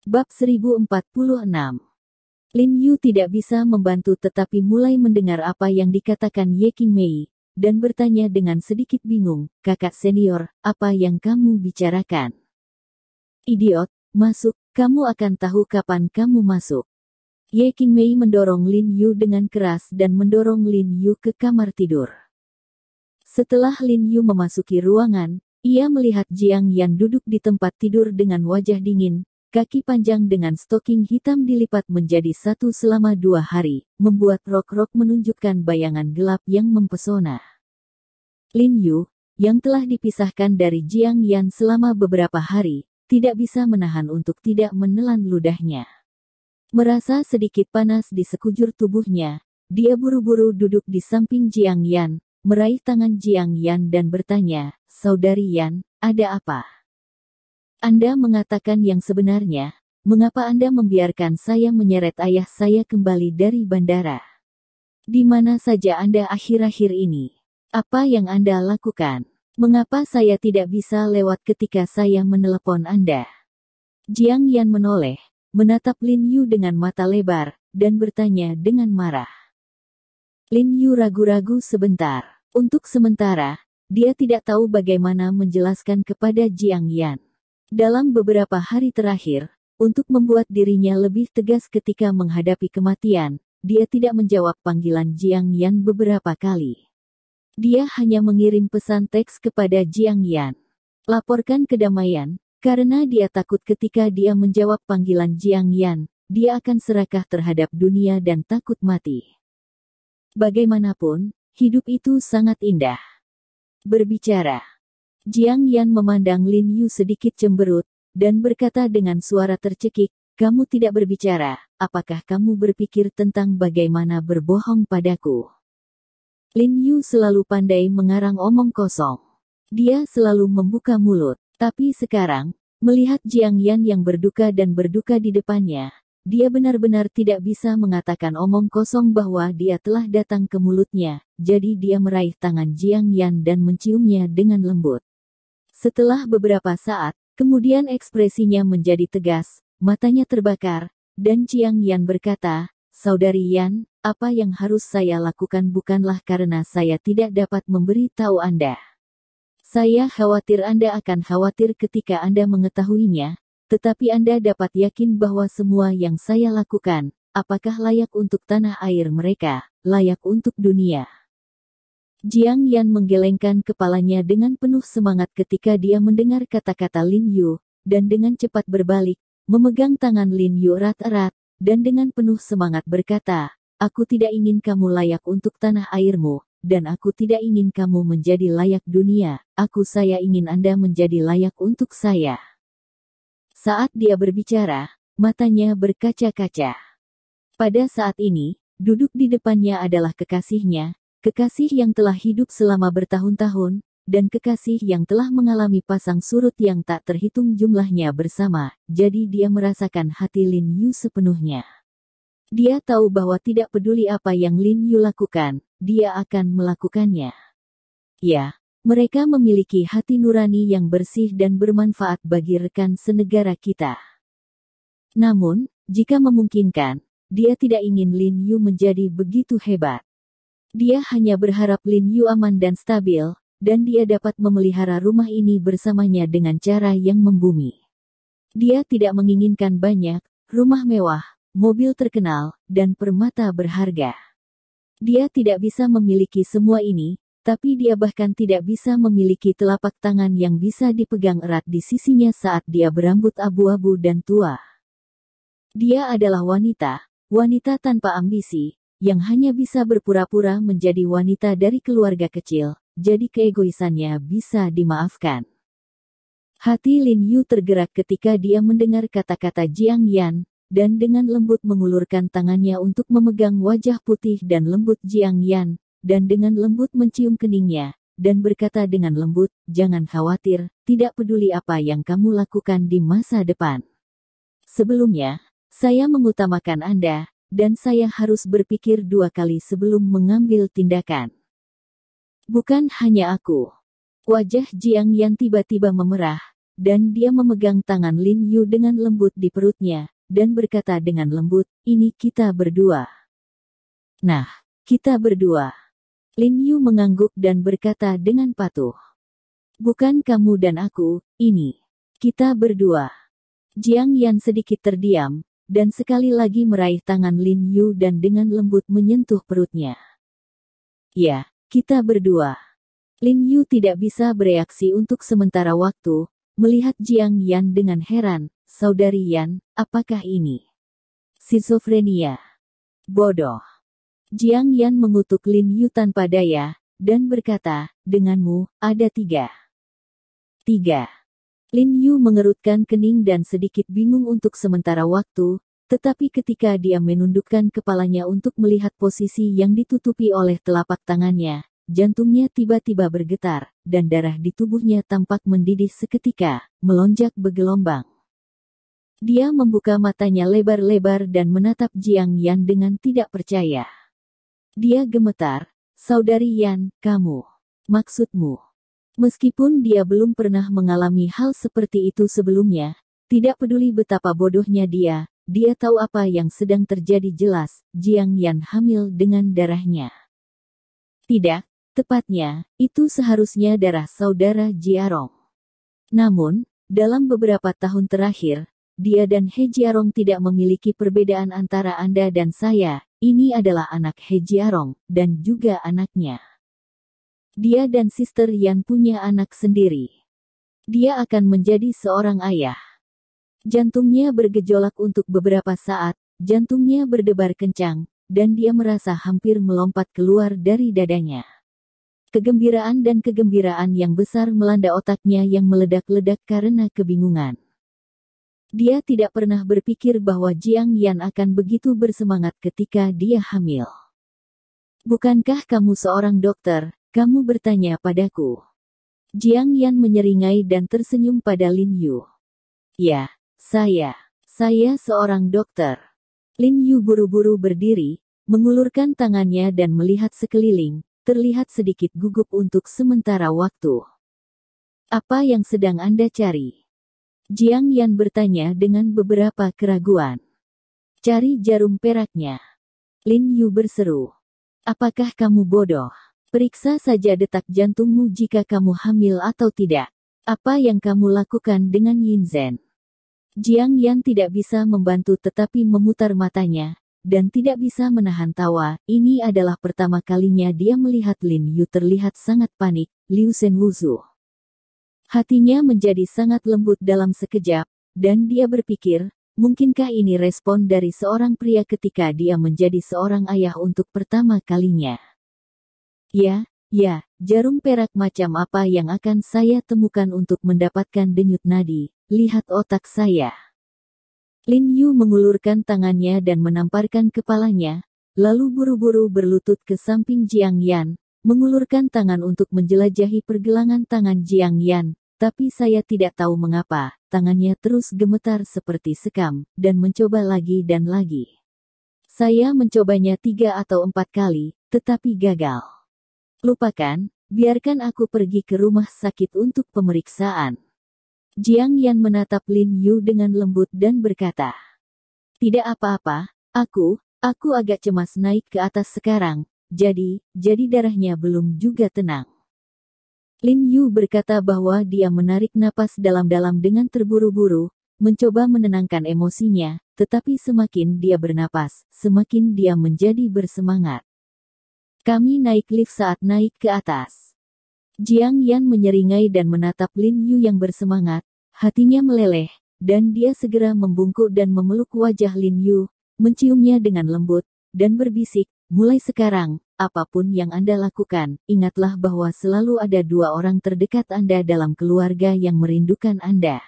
Bab 1046. Lin Yu tidak bisa membantu tetapi mulai mendengar apa yang dikatakan Ye Qingmei, dan bertanya dengan sedikit bingung, "Kakak senior, apa yang kamu bicarakan?" "Idiot, masuk, kamu akan tahu kapan kamu masuk." Ye Qingmei mendorong Lin Yu dengan keras dan mendorong Lin Yu ke kamar tidur. Setelah Lin Yu memasuki ruangan, ia melihat Jiang Yan duduk di tempat tidur dengan wajah dingin, kaki panjang dengan stoking hitam dilipat menjadi satu selama 2 hari, membuat rok-rok menunjukkan bayangan gelap yang mempesona. Lin Yu, yang telah dipisahkan dari Jiang Yan selama beberapa hari, tidak bisa menahan untuk tidak menelan ludahnya. Merasa sedikit panas di sekujur tubuhnya, dia buru-buru duduk di samping Jiang Yan, meraih tangan Jiang Yan dan bertanya, "Saudari Yan, ada apa? Anda mengatakan yang sebenarnya, mengapa Anda membiarkan saya menyeret ayah saya kembali dari bandara? Di mana saja Anda akhir-akhir ini? Apa yang Anda lakukan? Mengapa saya tidak bisa lewat ketika saya menelepon Anda?" Jiang Yan menoleh, menatap Lin Yu dengan mata lebar, dan bertanya dengan marah. Lin Yu ragu-ragu sebentar. Untuk sementara, dia tidak tahu bagaimana menjelaskan kepada Jiang Yan. Dalam beberapa hari terakhir, untuk membuat dirinya lebih tegas ketika menghadapi kematian, dia tidak menjawab panggilan Jiang Yan beberapa kali. Dia hanya mengirim pesan teks kepada Jiang Yan. "Laporkan kedamaian," karena dia takut ketika dia menjawab panggilan Jiang Yan, dia akan serakah terhadap dunia dan takut mati. Bagaimanapun, hidup itu sangat indah. Berbicara. Jiang Yan memandang Lin Yu sedikit cemberut, dan berkata dengan suara tercekik, "Kamu tidak berbicara, apakah kamu berpikir tentang bagaimana berbohong padaku?" Lin Yu selalu pandai mengarang omong kosong. Dia selalu membuka mulut, tapi sekarang, melihat Jiang Yan yang berduka dan berduka di depannya, dia benar-benar tidak bisa mengatakan omong kosong bahwa dia telah datang ke mulutnya, jadi dia meraih tangan Jiang Yan dan menciumnya dengan lembut. Setelah beberapa saat, kemudian ekspresinya menjadi tegas, matanya terbakar, dan Jiang Yan berkata, "Saudari Yan, apa yang harus saya lakukan bukanlah karena saya tidak dapat memberi tahu Anda. Saya khawatir Anda akan khawatir ketika Anda mengetahuinya, tetapi Anda dapat yakin bahwa semua yang saya lakukan, apakah layak untuk tanah air mereka, layak untuk dunia." Jiang Yan menggelengkan kepalanya dengan penuh semangat ketika dia mendengar kata-kata Lin Yu, dan dengan cepat berbalik, memegang tangan Lin Yu erat-erat, dan dengan penuh semangat berkata, "Aku tidak ingin kamu layak untuk tanah airmu, dan aku tidak ingin kamu menjadi layak dunia, saya ingin Anda menjadi layak untuk saya." Saat dia berbicara, matanya berkaca-kaca. Pada saat ini, duduk di depannya adalah kekasihnya, kekasih yang telah hidup selama bertahun-tahun, dan kekasih yang telah mengalami pasang surut yang tak terhitung jumlahnya bersama, jadi dia merasakan hati Lin Yu sepenuhnya. Dia tahu bahwa tidak peduli apa yang Lin Yu lakukan, dia akan melakukannya. Ya, mereka memiliki hati nurani yang bersih dan bermanfaat bagi rekan senegara kita. Namun, jika memungkinkan, dia tidak ingin Lin Yu menjadi begitu hebat. Dia hanya berharap Lin Yu aman dan stabil, dan dia dapat memelihara rumah ini bersamanya dengan cara yang membumi. Dia tidak menginginkan banyak, rumah mewah, mobil terkenal, dan permata berharga. Dia tidak bisa memiliki semua ini, tapi dia bahkan tidak bisa memiliki telapak tangan yang bisa dipegang erat di sisinya saat dia berambut abu-abu dan tua. Dia adalah wanita tanpa ambisi, yang hanya bisa berpura-pura menjadi wanita dari keluarga kecil, jadi keegoisannya bisa dimaafkan. Hati Lin Yu tergerak ketika dia mendengar kata-kata Jiang Yan, dan dengan lembut mengulurkan tangannya untuk memegang wajah putih dan lembut Jiang Yan, dan dengan lembut mencium keningnya, dan berkata dengan lembut, "Jangan khawatir, tidak peduli apa yang kamu lakukan di masa depan. Sebelumnya, saya mengutamakan Anda, dan saya harus berpikir 2 kali sebelum mengambil tindakan. Bukan hanya aku." Wajah Jiang Yan tiba-tiba memerah, dan dia memegang tangan Lin Yu dengan lembut di perutnya, dan berkata dengan lembut, "Ini kita berdua." "Nah, kita berdua." Lin Yu mengangguk dan berkata dengan patuh, "Bukan kamu dan aku, ini. Kita berdua." Jiang Yan sedikit terdiam, dan sekali lagi meraih tangan Lin Yu dan dengan lembut menyentuh perutnya. "Ya, kita berdua." Lin Yu tidak bisa bereaksi untuk sementara waktu, melihat Jiang Yan dengan heran. "Saudari Yan, apakah ini skizofrenia? Bodoh." Jiang Yan mengutuk Lin Yu tanpa daya, dan berkata, "Denganmu, ada tiga." "Tiga." Lin Yu mengerutkan kening dan sedikit bingung untuk sementara waktu, tetapi ketika dia menundukkan kepalanya untuk melihat posisi yang ditutupi oleh telapak tangannya, jantungnya tiba-tiba bergetar, dan darah di tubuhnya tampak mendidih seketika, melonjak bergelombang. Dia membuka matanya lebar-lebar dan menatap Jiang Yan dengan tidak percaya. Dia gemetar, "Saudari Yan, kamu. Maksudmu?" Meskipun dia belum pernah mengalami hal seperti itu sebelumnya, tidak peduli betapa bodohnya dia tahu apa yang sedang terjadi jelas, Jiang Yan hamil dengan darahnya. Tidak. Tepatnya, itu seharusnya darah saudara Jiarong. Namun, dalam beberapa tahun terakhir, dia dan He Jiarong tidak memiliki perbedaan antara Anda dan saya. Ini adalah anak He Jiarong, dan juga anaknya. Dia dan Sister Yan punya anak sendiri. Dia akan menjadi seorang ayah. Jantungnya bergejolak untuk beberapa saat, jantungnya berdebar kencang, dan dia merasa hampir melompat keluar dari dadanya. Kegembiraan dan kegembiraan yang besar melanda otaknya yang meledak-ledak karena kebingungan. Dia tidak pernah berpikir bahwa Jiang Yan akan begitu bersemangat ketika dia hamil. "Bukankah kamu seorang dokter?" kamu bertanya padaku. Jiang Yan menyeringai dan tersenyum pada Lin Yu. "Ya, saya seorang dokter." Lin Yu buru-buru berdiri, mengulurkan tangannya dan melihat sekeliling, terlihat sedikit gugup untuk sementara waktu. "Apa yang sedang Anda cari?" Jiang Yan bertanya dengan beberapa keraguan. "Cari jarum peraknya." Lin Yu berseru. "Apakah kamu bodoh? Periksa saja detak jantungmu jika kamu hamil atau tidak. Apa yang kamu lakukan dengan Yin Zhen?" Jiang Yan tidak bisa membantu tetapi memutar matanya, dan tidak bisa menahan tawa. Ini adalah pertama kalinya dia melihat Lin Yu terlihat sangat panik. Liu Shen Wuzu. Hatinya menjadi sangat lembut dalam sekejap, dan dia berpikir, mungkinkah ini respon dari seorang pria ketika dia menjadi seorang ayah untuk pertama kalinya? Ya, jarum perak macam apa yang akan saya temukan untuk mendapatkan denyut nadi? Lihat otak saya. Lin Yu mengulurkan tangannya dan menamparkan kepalanya, lalu buru-buru berlutut ke samping Jiang Yan, mengulurkan tangan untuk menjelajahi pergelangan tangan Jiang Yan, tapi saya tidak tahu mengapa, tangannya terus gemetar seperti sekam, dan mencoba lagi dan lagi. Saya mencobanya 3 atau 4 kali, tetapi gagal. "Lupakan, biarkan aku pergi ke rumah sakit untuk pemeriksaan." Jiang Yan menatap Lin Yu dengan lembut dan berkata, "Tidak apa-apa, aku agak cemas naik ke atas sekarang, jadi darahnya belum juga tenang." Lin Yu berkata bahwa dia menarik napas dalam-dalam dengan terburu-buru, mencoba menenangkan emosinya, tetapi semakin dia bernapas, semakin dia menjadi bersemangat. "Kami naik lift saat naik ke atas." Jiang Yan menyeringai dan menatap Lin Yu yang bersemangat, hatinya meleleh, dan dia segera membungkuk dan memeluk wajah Lin Yu, menciumnya dengan lembut, dan berbisik, "Mulai sekarang, apapun yang Anda lakukan, ingatlah bahwa selalu ada 2 orang terdekat Anda dalam keluarga yang merindukan Anda."